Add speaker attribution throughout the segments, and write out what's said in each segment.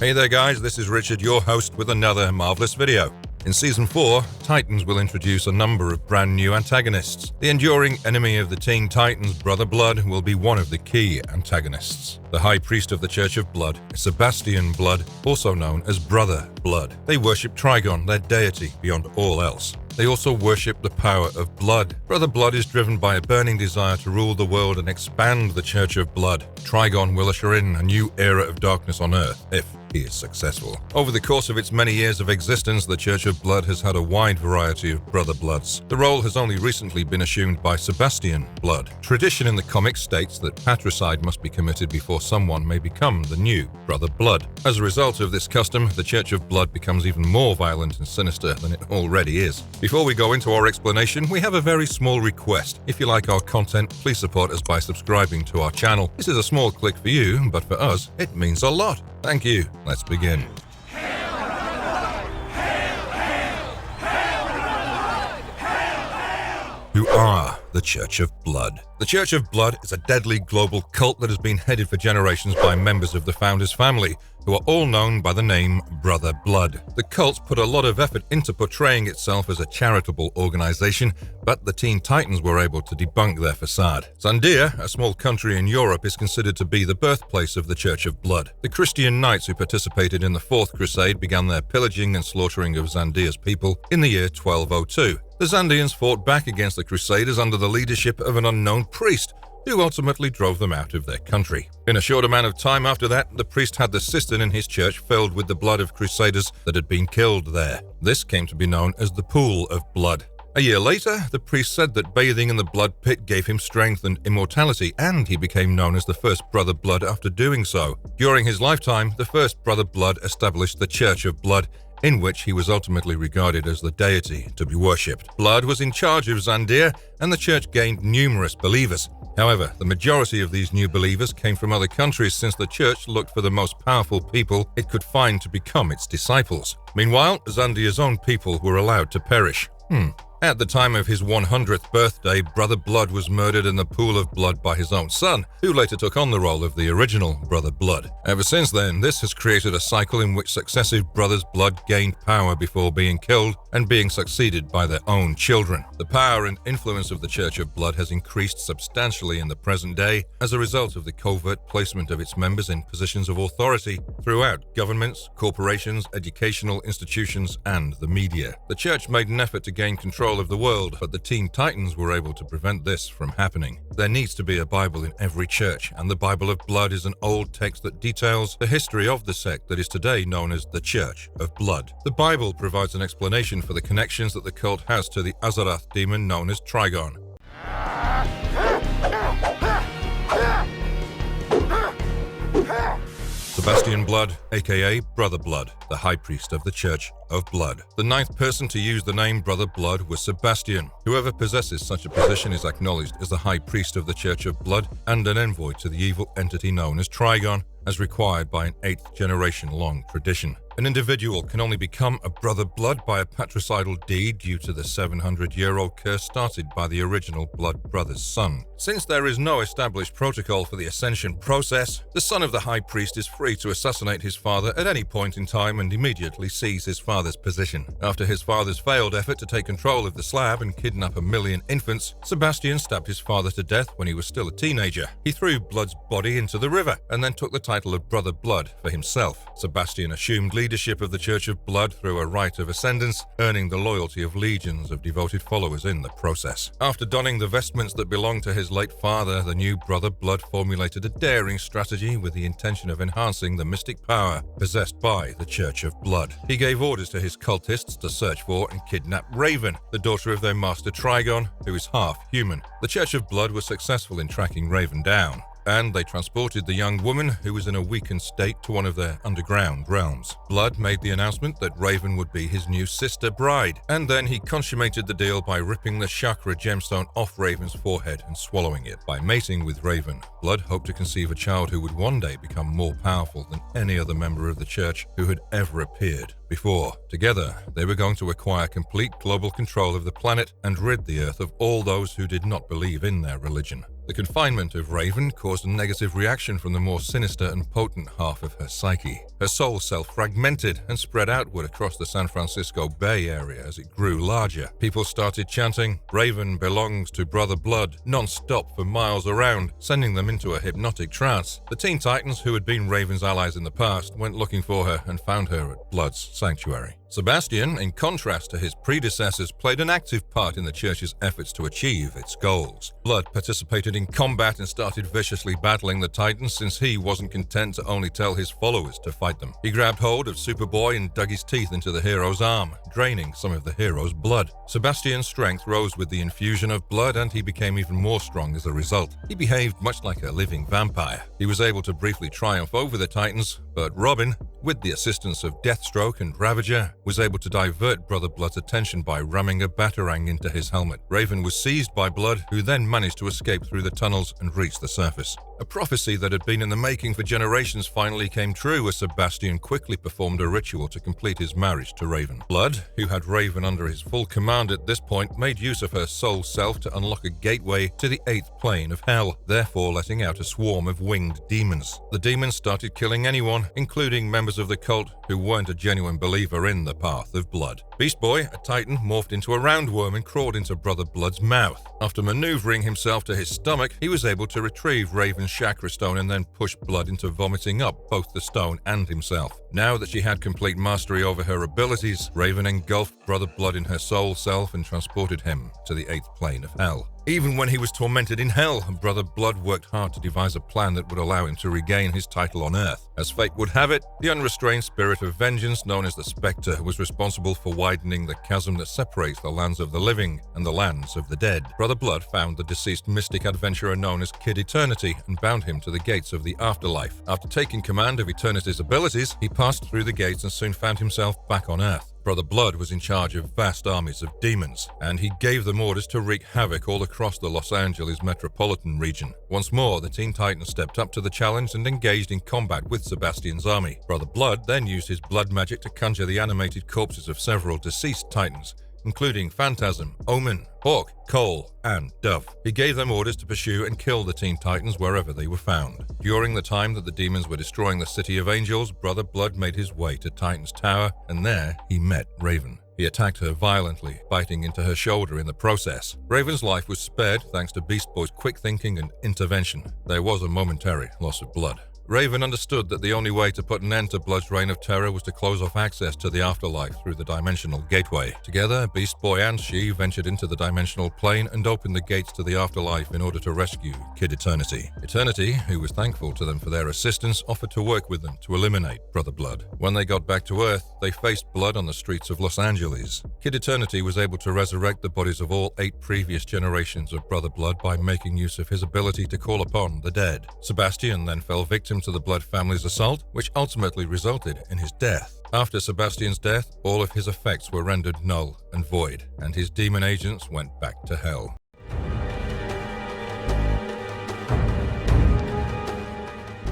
Speaker 1: Hey there guys, this is Richard, your host with another marvelous video. In Season 4, Titans will introduce a number of brand new antagonists. The enduring enemy of the Teen Titans, Brother Blood, will be one of the key antagonists. The High Priest of the Church of Blood is Sebastian Blood, also known as Brother Blood. They worship Trigon, their deity, beyond all else. They also worship the power of blood. Brother Blood is driven by a burning desire to rule the world and expand the Church of Blood. Trigon will usher in a new era of darkness on Earth, if he is successful. Over the course of its many years of existence, the Church of Blood has had a wide variety of Brother Bloods. The role has only recently been assumed by Sebastian Blood. Tradition in the comics states that patricide must be committed before someone may become the new Brother Blood. As a result of this custom, the Church of Blood becomes even more violent and sinister than it already is. Before we go into our explanation, we have a very small request. If you like our content, please support us by subscribing to our channel. This is a small click for you, but for us, it means a lot. Thank you. Let's begin. Who are the Church of Blood? The Church of Blood is a deadly global cult that has been headed for generations by members of the founder's family, who are all known by the name Brother Blood. The cult put a lot of effort into portraying itself as a charitable organization, but the Teen Titans were able to debunk their facade. Zandia, a small country in Europe, is considered to be the birthplace of the Church of Blood. The Christian knights who participated in the Fourth Crusade began their pillaging and slaughtering of Zandia's people in the year 1202. The Zandians fought back against the Crusaders under the leadership of an unknown priest, who ultimately drove them out of their country. In a short amount of time after that, the priest had the cistern in his church filled with the blood of Crusaders that had been killed there. This came to be known as the Pool of Blood. A year later, the priest said that bathing in the blood pit gave him strength and immortality, and he became known as the first Brother Blood after doing so. During his lifetime, the first Brother Blood established the Church of Blood, in which he was ultimately regarded as the deity to be worshipped. Blood was in charge of Zandia, and the church gained numerous believers. However, the majority of these new believers came from other countries, since the church looked for the most powerful people it could find to become its disciples. Meanwhile, Zandia's own people were allowed to perish. At the time of his 100th birthday, Brother Blood was murdered in the Pool of Blood by his own son, who later took on the role of the original Brother Blood. Ever since then, this has created a cycle in which successive Brothers Blood gained power before being killed and being succeeded by their own children. The power and influence of the Church of Blood has increased substantially in the present day as a result of the covert placement of its members in positions of authority throughout governments, corporations, educational institutions, and the media. The church made an effort to gain control of the world, but the Teen Titans were able to prevent this from happening. There needs to be a Bible in every church, and the Bible of Blood is an old text that details the history of the sect that is today known as the Church of Blood. The Bible provides an explanation for the connections that the cult has to the Azaroth demon known as Trigon. Sebastian Blood, aka Brother Blood, the High Priest of the Church of Blood. The ninth person to use the name Brother Blood was Sebastian. Whoever possesses such a position is acknowledged as the High Priest of the Church of Blood and an envoy to the evil entity known as Trigon, as required by an 8th generation long tradition. An individual can only become a Brother Blood by a patricidal deed due to the 700-year-old curse started by the original Blood brother's son. Since there is no established protocol for the ascension process, the son of the High Priest is free to assassinate his father at any point in time and immediately seize his father's position. After his father's failed effort to take control of the slab and kidnap 1 million infants, Sebastian stabbed his father to death when he was still a teenager. He threw Blood's body into the river and then took the title of Brother Blood for himself. Sebastian assumed leadership of the Church of Blood through a rite of ascendance, earning the loyalty of legions of devoted followers in the process. After donning the vestments that belonged to his late father, the new Brother Blood formulated a daring strategy with the intention of enhancing the mystic power possessed by the Church of Blood. He gave orders to his cultists to search for and kidnap Raven, the daughter of their master Trigon, who is half human. The Church of Blood was successful in tracking Raven down, and they transported the young woman, who was in a weakened state, to one of their underground realms. Blood made the announcement that Raven would be his new sister bride, and then he consummated the deal by ripping the chakra gemstone off Raven's forehead and swallowing it. By mating with Raven, Blood hoped to conceive a child who would one day become more powerful than any other member of the church who had ever appeared before. Together, they were going to acquire complete global control of the planet and rid the Earth of all those who did not believe in their religion. The confinement of Raven caused a negative reaction from the more sinister and potent half of her psyche. Her soul self fragmented and spread outward across the San Francisco Bay Area as it grew larger. People started chanting, "Raven belongs to Brother Blood," non-stop for miles around, sending them into a hypnotic trance. The Teen Titans, who had been Raven's allies in the past, went looking for her and found her at Blood's sanctuary. Sebastian, in contrast to his predecessors, played an active part in the church's efforts to achieve its goals. Blood participated in combat and started viciously battling the Titans since he wasn't content to only tell his followers to fight them. He grabbed hold of Superboy and dug his teeth into the hero's arm, draining some of the hero's blood. Sebastian's strength rose with the infusion of blood, and he became even more strong as a result. He behaved much like a living vampire. He was able to briefly triumph over the Titans, but Robin, with the assistance of Deathstroke and Ravager, was able to divert Brother Blood's attention by ramming a batarang into his helmet. Raven was seized by Blood, who then managed to escape through the tunnels and reach the surface. A prophecy that had been in the making for generations finally came true as Sebastian quickly performed a ritual to complete his marriage to Raven. Blood, who had Raven under his full command at this point, made use of her soul self to unlock a gateway to the 8th plane of hell, therefore letting out a swarm of winged demons. The demons started killing anyone, including members of the cult who weren't a genuine believer in the path of blood. Beast Boy, a Titan, morphed into a roundworm and crawled into Brother Blood's mouth. After maneuvering himself to his stomach, he was able to retrieve Raven's chakra stone and then push Blood into vomiting up both the stone and himself. Now that she had complete mastery over her abilities, Raven engulfed Brother Blood in her soul self and transported him to the 8th plane of hell. Even when he was tormented in hell, Brother Blood worked hard to devise a plan that would allow him to regain his title on Earth. As fate would have it, the unrestrained spirit of vengeance known as the Spectre was responsible for widening the chasm that separates the lands of the living and the lands of the dead. Brother Blood found the deceased mystic adventurer known as Kid Eternity and bound him to the gates of the afterlife. After taking command of Eternity's abilities, he passed through the gates and soon found himself back on Earth. Brother Blood was in charge of vast armies of demons, and he gave them orders to wreak havoc all across the Los Angeles metropolitan region. Once more, the Teen Titans stepped up to the challenge and engaged in combat with Sebastian's army. Brother Blood then used his blood magic to conjure the animated corpses of several deceased Titans, including Phantasm, Omen, Hawk, Cole, and Dove. He gave them orders to pursue and kill the Teen Titans wherever they were found. During the time that the demons were destroying the City of Angels, Brother Blood made his way to Titan's Tower, and there he met Raven. He attacked her violently, biting into her shoulder in the process. Raven's life was spared thanks to Beast Boy's quick thinking and intervention. There was a momentary loss of blood. Raven understood that the only way to put an end to Blood's reign of terror was to close off access to the afterlife through the dimensional gateway. Together, Beast Boy and she ventured into the dimensional plane and opened the gates to the afterlife in order to rescue Kid Eternity. Eternity, who was thankful to them for their assistance, offered to work with them to eliminate Brother Blood. When they got back to Earth, they faced Blood on the streets of Los Angeles. Kid Eternity was able to resurrect the bodies of all 8 previous generations of Brother Blood by making use of his ability to call upon the dead. Sebastian then fell victim to the Blood family's assault, which ultimately resulted in his death. After Sebastian's death, all of his effects were rendered null and void, and his demon agents went back to hell.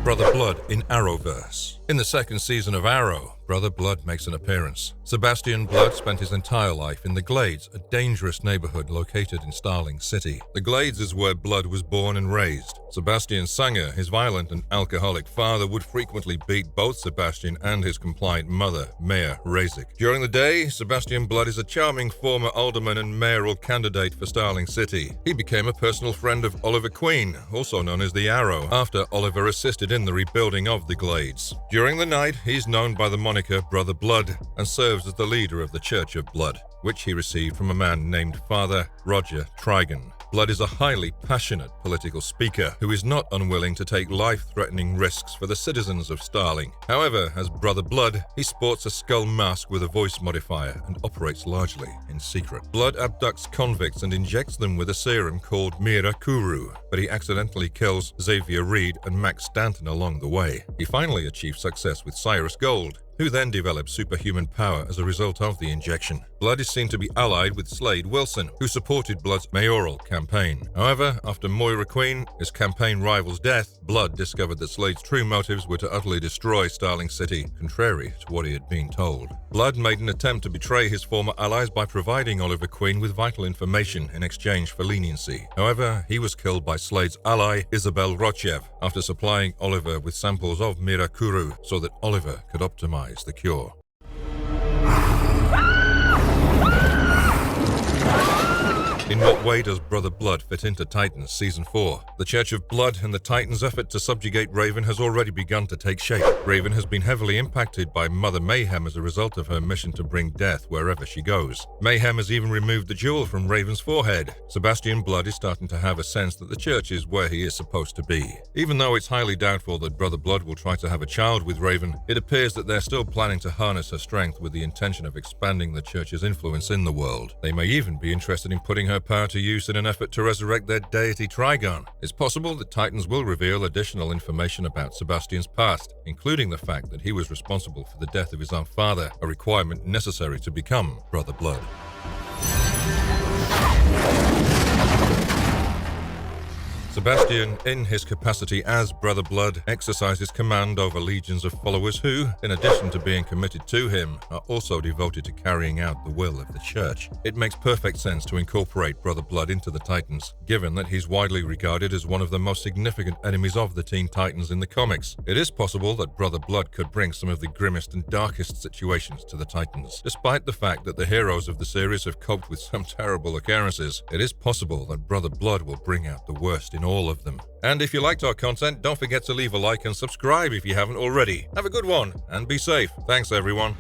Speaker 1: Brother Blood in Arrowverse. In the second season of Arrow, Brother Blood makes an appearance. Sebastian Blood spent his entire life in the Glades, a dangerous neighborhood located in Starling City. The Glades is where Blood was born and raised. Sebastian Sanger, his violent and alcoholic father, would frequently beat both Sebastian and his compliant mother, Mayor Razik. During the day, Sebastian Blood is a charming former alderman and mayoral candidate for Starling City. He became a personal friend of Oliver Queen, also known as the Arrow, after Oliver assisted in the rebuilding of the Glades. During the night, he's known by the moniker Brother Blood and serves as the leader of the Church of Blood, which he received from a man named Father Roger Trigon. Blood is a highly passionate political speaker who is not unwilling to take life-threatening risks for the citizens of Starling. However, as Brother Blood, he sports a skull mask with a voice modifier and operates largely in secret. Blood abducts convicts and injects them with a serum called Mira Kuru, but he accidentally kills Xavier Reed and Max Stanton along the way. He finally achieves success with Cyrus Gold, who then develops superhuman power as a result of the injection. Blood is seen to be allied with Slade Wilson, who supported Blood's mayoral campaign. However, after Moira Queen, his campaign rival's death, Blood discovered that Slade's true motives were to utterly destroy Starling City, contrary to what he had been told. Blood made an attempt to betray his former allies by providing Oliver Queen with vital information in exchange for leniency. However, he was killed by Slade's ally, Isabel Rochev, after supplying Oliver with samples of Mirakuru so that Oliver could optimize the cure. In what way does Brother Blood fit into Titans Season 4? The Church of Blood and the Titans' effort to subjugate Raven has already begun to take shape. Raven has been heavily impacted by Mother Mayhem as a result of her mission to bring death wherever she goes. Mayhem has even removed the jewel from Raven's forehead. Sebastian Blood is starting to have a sense that the Church is where he is supposed to be. Even though it's highly doubtful that Brother Blood will try to have a child with Raven, it appears that they're still planning to harness her strength with the intention of expanding the Church's influence in the world. They may even be interested in putting her power to use in an effort to resurrect their deity Trigon. It's possible that Titans will reveal additional information about Sebastian's past, including the fact that he was responsible for the death of his own father, a requirement necessary to become Brother Blood. Sebastian, in his capacity as Brother Blood, exercises command over legions of followers who, in addition to being committed to him, are also devoted to carrying out the will of the Church. It makes perfect sense to incorporate Brother Blood into the Titans, given that he's widely regarded as one of the most significant enemies of the Teen Titans in the comics. It is possible that Brother Blood could bring some of the grimmest and darkest situations to the Titans. Despite the fact that the heroes of the series have coped with some terrible occurrences, it is possible that Brother Blood will bring out the worst in all of them. And if you liked our content, don't forget to leave a like and subscribe if you haven't already. Have a good one and be safe. Thanks, everyone.